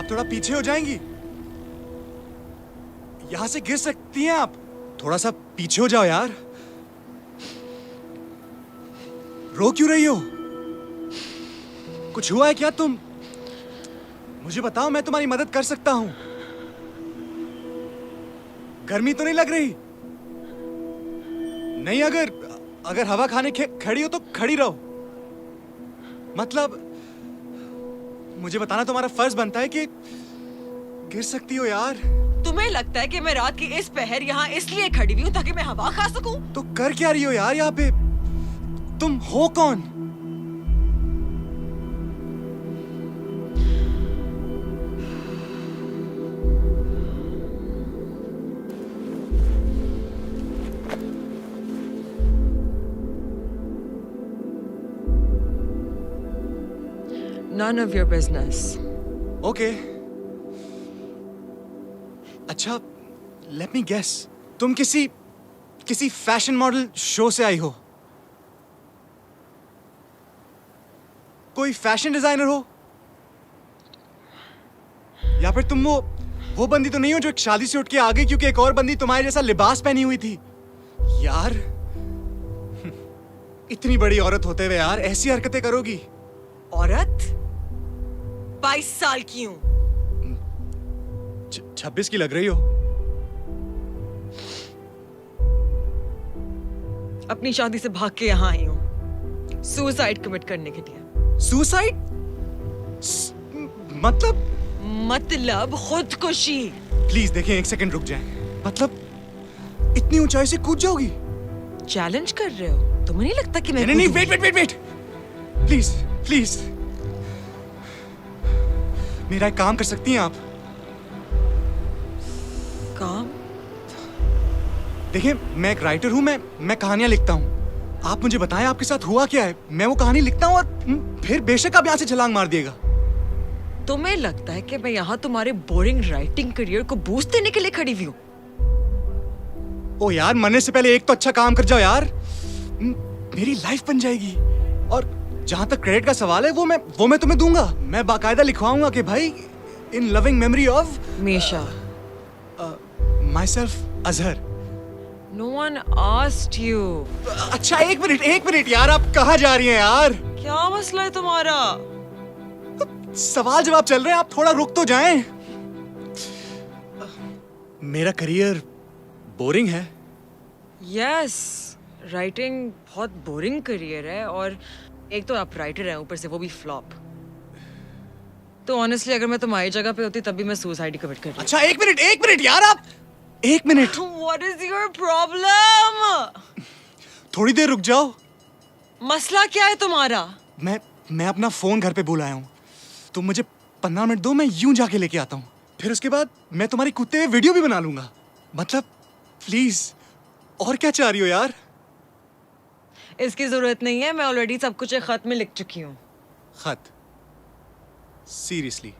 आप थोड़ा पीछे हो जाएंगी? यहां से गिर सकती हैं आप। थोड़ा सा पीछे हो जाओ यार। रो क्यों रही हो? कुछ हुआ है क्या? तुम मुझे बताओ, मैं तुम्हारी मदद कर सकता हूं। गर्मी तो नहीं लग रही? नहीं, अगर हवा खाने खड़ी हो तो खड़ी रहो। मतलब मुझे बताना तुम्हारा फर्ज बनता है कि गिर सकती हो यार। तुम्हें लगता है कि मैं रात की इस पहर यहाँ इसलिए खड़ी हुई हूँ ताकि मैं हवा खा सकूं? तो कर क्या रही हो यार यहाँ पे? तुम हो कौन? None of your business. Okay. अच्छा, लेट मी गेस, तुम किसी फैशन मॉडल शो से आई हो? कोई फैशन डिजाइनर हो? या फिर तुम वो बंदी तो नहीं हो जो एक शादी से उठ के आ गई क्योंकि एक और बंदी तुम्हारे जैसा लिबास पहनी हुई थी? यार, इतनी बड़ी औरत होते हुए यार ऐसी हरकतें करोगी? औरत? 22 साल की हूँ। 26 की लग रही हो। अपनी शादी से भाग के यहाँ आई हूँ सुसाइड कमिट करने के लिए। सुसाइड? मतलब खुदकुशी। प्लीज देखें, एक सेकंड रुक जाएं। मतलब इतनी ऊंचाई से कूद जाओगी? चैलेंज कर रहे हो? तुम्हें नहीं लगता कि मैं नहीं, वेट, प्लीज प्लीज, मेरा एक काम कर सकती हैं आप? काम? देखिए, मैं एक राइटर हूं, मैं कहानियां लिखता हूं। आप मुझे बताएं आपके साथ हुआ क्या है। मैं वो कहानी लिखता हूं और फिर बेशक आप यहां से छलांग मार दिएगा। तुम्हें लगता है कि मैं यहाँ तुम्हारे बोरिंग राइटिंग करियर को बूस्ट देने के लिए खड़ी हुई हूँ? ओ यार, मरने से पहले एक तो अच्छा काम कर जाओ यार। मेरी लाइफ बन जाएगी। और जहां तक क्रेडिट का सवाल है, वो मैं तुम्हें दूंगा। मैं बाकायदा लिखवाऊंगा कि भाई, in loving memory of Misha. Myself Azhar. No one asked you. अच्छा, एक मिनट यार, आप कहाँ जा रही हैं यार? क्या मसला है तुम्हारा? सवाल जवाब चल रहे हैं, आप थोड़ा रुक तो जाएं। मेरा करियर बोरिंग है। Yes, राइटिंग बहुत बोरिंग करियर है, और एक तो आप राइटर हैं, ऊपर से वो भी फ्लॉप। तो ऑनेस्टली अगर मैं तुम्हारी जगह पे होती तब भी मैं सुसाइड कमिट करती। अच्छा, एक मिनट यार, आप एक minute. What is your problem? थोड़ी देर रुक जाओ। मसला क्या है तुम्हारा? मैं अपना फोन घर पे भूल आया हूँ। तुम मुझे 15 मिनट दो, मैं यूं जाके लेके आता हूँ। फिर उसके बाद मैं तुम्हारी कुत्ते हुए वीडियो भी बना लूंगा। मतलब प्लीज, और क्या चाह रही हो यार? इसकी जरूरत नहीं है, मैं ऑलरेडी सब कुछ एक खत में लिख चुकी हूँ। खत? सीरियसली?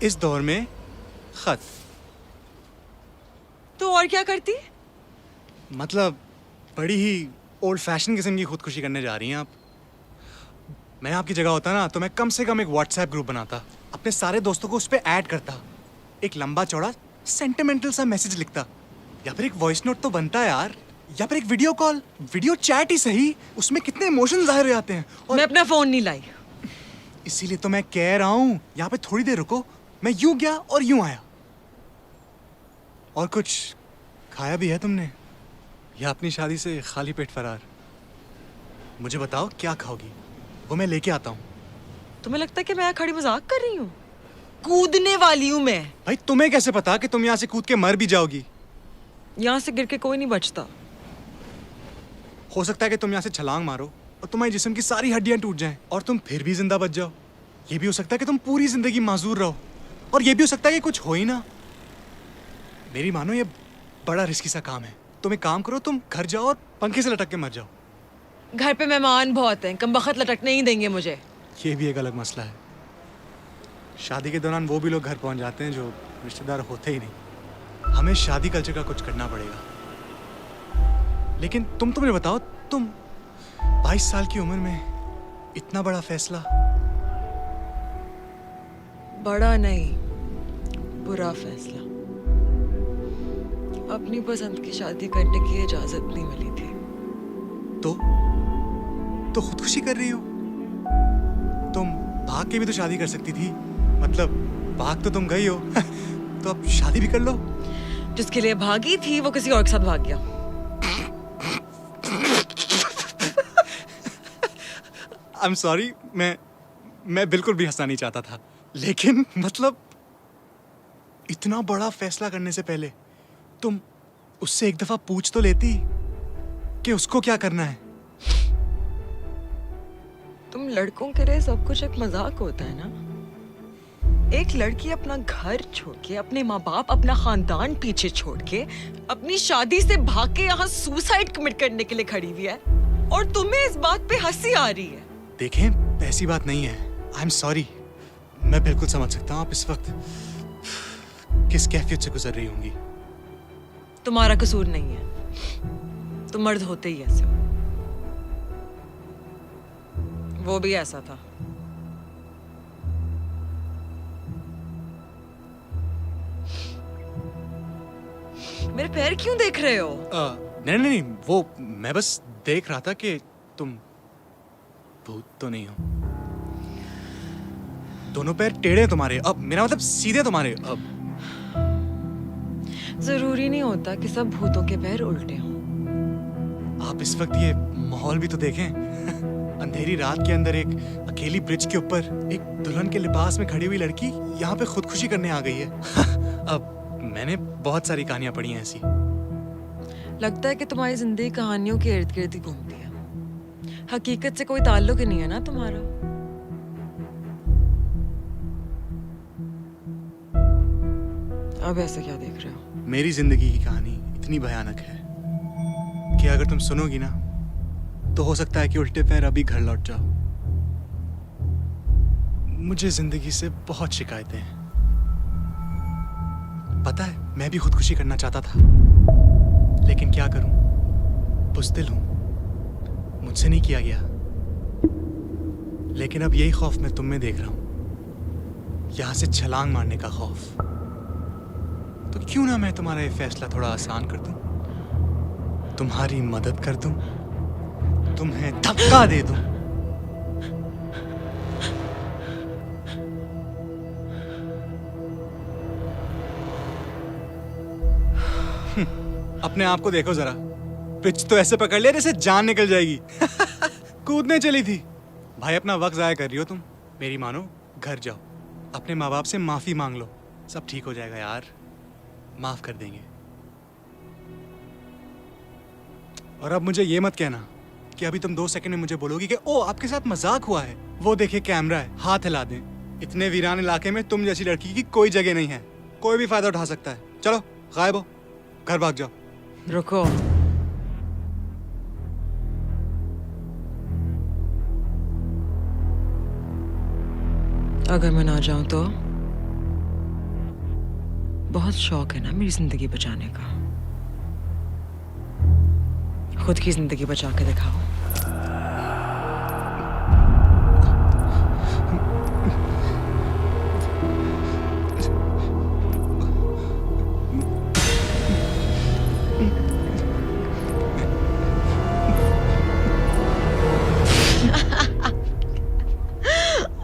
इस दौर में खत? तो और क्या करती? मतलब बड़ी ही ओल्ड फैशन किस्म की खुदकुशी करने जा रही हैं आप। मैं आपकी जगह होता ना तो मैं कम से कम एक व्हाट्सएप ग्रुप बनाता, अपने सारे दोस्तों को उस पर ऐड करता, एक लंबा चौड़ा सेंटिमेंटल सा मैसेज लिखता, या फिर एक वॉइस नोट तो बनता है यार, या फिर एक वीडियो कॉल, वीडियो चैट ही सही, उसमें कितने इमोशन जाहिर हो जाते हैं। मैं अपना फोन नहीं लाई। इसीलिए तो मैं कह रहा हूँ, यहाँ पे थोड़ी देर रुको। मैं यूं गया और यूं आया। और कुछ खाया भी है तुमने, या अपनी शादी से खाली पेट फरार? मुझे बताओ क्या खाओगी, वो मैं लेके आता हूँ। तुम्हें लगता है कि मैं यहाँ खड़ी मजाक कर रही हूँ? कूदने वाली हूँ मैं। भाई, तुम्हें कैसे पता कि तुम यहाँ से कूद के मर भी जाओगी? यहाँ से गिर के कोई नहीं बचता। हो सकता है कि तुम यहाँ से छलांग मारो और तुम्हारे जिस्म की सारी हड्डियां टूट जाएं और तुम फिर भी जिंदा बच जाओ। ये भी हो सकता है कि तुम पूरी जिंदगी माजूर रहो, और ये भी हो सकता है कि कुछ हो ही ना। मेरी मानो, ये बड़ा रिस्की सा काम है। तुम एक काम करो, तुम घर जाओ और पंखे से लटक के मर जाओ। घर पे मेहमान बहुत हैं, कम बखत लटकने ही देंगे मुझे। ये भी एक अलग मसला है। शादी के दौरान वो भी लोग घर पहुंच जाते हैं जो रिश्तेदार होते ही नहीं। हमें शादी कल्चर का कुछ करना पड़ेगा। लेकिन तुम मुझे बताओ, तुम 22 साल की उम्र में इतना बड़ा फैसला? बड़ा नहीं, बुरा फैसला। अपनी पसंद की शादी करने की इजाजत नहीं मिली थी। तो खुदकुशी कर रही हो? तुम भाग के भी तो शादी कर सकती थी। मतलब भाग तो तुम गई हो तो अब शादी भी कर लो। जिसके लिए भागी थी वो किसी और के साथ भाग गया। आई एम सॉरी, मैं बिल्कुल भी हंसना नहीं चाहता था, लेकिन मतलब इतना बड़ा फैसला करने से पहले तुम उससे एक दफा पूछ तो लेती कि उसको क्या करना है। तुम लड़कों के लिए सब कुछ एक मजाक होता है ना। एक लड़की अपना घर छोड़ के, अपने माँ बाप, अपना खानदान पीछे छोड़ के, अपनी शादी से भाग के यहाँ सुसाइड कमिट करने के लिए खड़ी हुई है, और तुम्हें इस बात पे हंसी आ रही है। देखें, ऐसी बात नहीं है। आई एम सॉरी, मैं बिल्कुल समझ सकता हूँ आप इस वक्त किस कैफियत से गुजर रही होंगी। तुम्हारा कसूर नहीं है, तुम मर्द होते ही ऐसे हो। वो भी ऐसा था। मेरे पैर क्यों देख रहे हो? नहीं नहीं नहीं, वो मैं बस देख रहा था कि तुम भूत तो नहीं हो। दोनों पैर टेढ़े हैं तुम्हारे। अब मेरा मतलब सीधे तुम्हारे। अब जरूरी नहीं होता कि सब भूतों के पैर उल्टे हों। आप इस वक्त ये माहौल भी तो देखें। अंधेरी रात के अंदर एक अकेली ब्रिज के ऊपर एक दुल्हन के लिबास में खड़ी हुई लड़की यहाँ पे खुदकुशी करने आ गई है। अब मैंने बहुत सारी कहानियां पढ़ी हैं ऐसी। लगता है कि तुम्हारी जिंदगी कहानियों के इर्द गिर्द ही घूमती है। हकीकत से कोई ताल्लुक ही नहीं है ना तुम्हारा। अब ऐसे क्या देख रहे हो? मेरी जिंदगी की कहानी इतनी भयानक है कि अगर तुम सुनोगी ना तो हो सकता है कि उल्टे पैर अभी घर लौट जाओ। मुझे जिंदगी से बहुत शिकायतें हैं। पता है, मैं भी खुदकुशी करना चाहता था, लेकिन क्या करूं, बुज़दिल हूं, मुझसे नहीं किया गया। लेकिन अब यही खौफ मैं तुम में देख रहा हूं, यहां से छलांग मारने का खौफ। तो क्यों ना मैं तुम्हारा ये फैसला थोड़ा आसान कर दूं, तुम्हारी मदद कर दूं, तुम्हें धक्का दे दूं। अपने आप को देखो जरा, पिच तो ऐसे पकड़ लिया जैसे जान निकल जाएगी। कूदने चली थी। भाई अपना वक्त जाया कर रही हो तुम। मेरी मानो, घर जाओ, अपने माँ बाप से माफी मांग लो, सब ठीक हो जाएगा यार, माफ कर देंगे। और अब मुझे ये मत कहना कि अभी तुम 2 सेकंड में मुझे बोलोगी कि ओ आपके साथ मजाक हुआ है, वो देखिए कैमरा है, हाथ हिला दें। इतने वीरान इलाके में तुम जैसी लड़की की कोई जगह नहीं है, कोई भी फायदा उठा सकता है। चलो गायब हो, घर भाग जाओ। रुको। अगर मैं ना जाऊं तो? बहुत शौक है ना मेरी जिंदगी बचाने का। खुद की जिंदगी बचा के दिखाओ।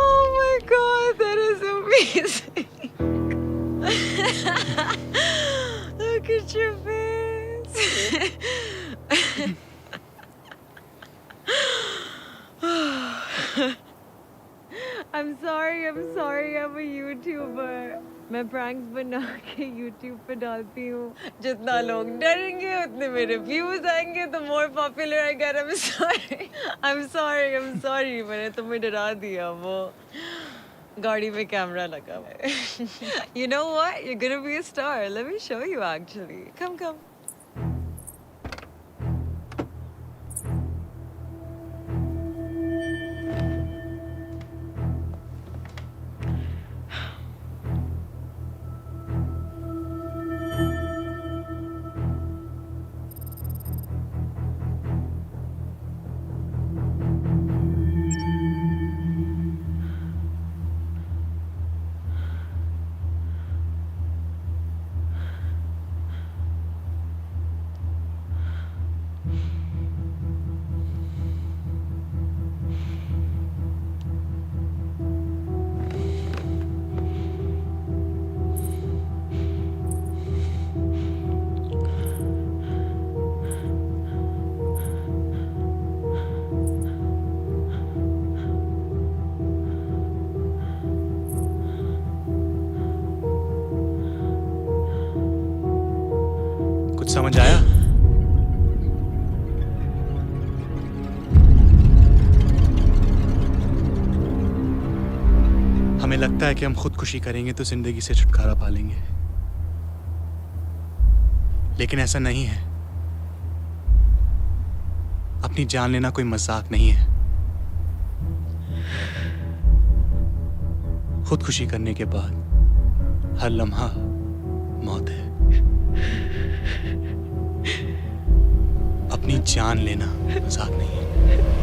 Oh my God, that is amazing. Look at your face. I'm sorry, I'm a YouTuber. मैं प्रैंक्स बना के YouTube पे डालती हूँ। जितना लोग डरेंगे उतने मेरे व्यूज आएंगे, तो more popular I get. I'm sorry, मैंने तुम्हें डरा दिया। वो गाड़ी में कैमरा लगा हुआ है। You know what? You're gonna be a star. Let me show you actually. Come. कुछ समझ आया? हमें लगता है कि हम खुदकुशी करेंगे तो जिंदगी से छुटकारा पा लेंगे, लेकिन ऐसा नहीं है। अपनी जान लेना कोई मजाक नहीं है। खुदकुशी करने के बाद हर लम्हा मौत है। अपनी जान लेना मजाक नहीं है।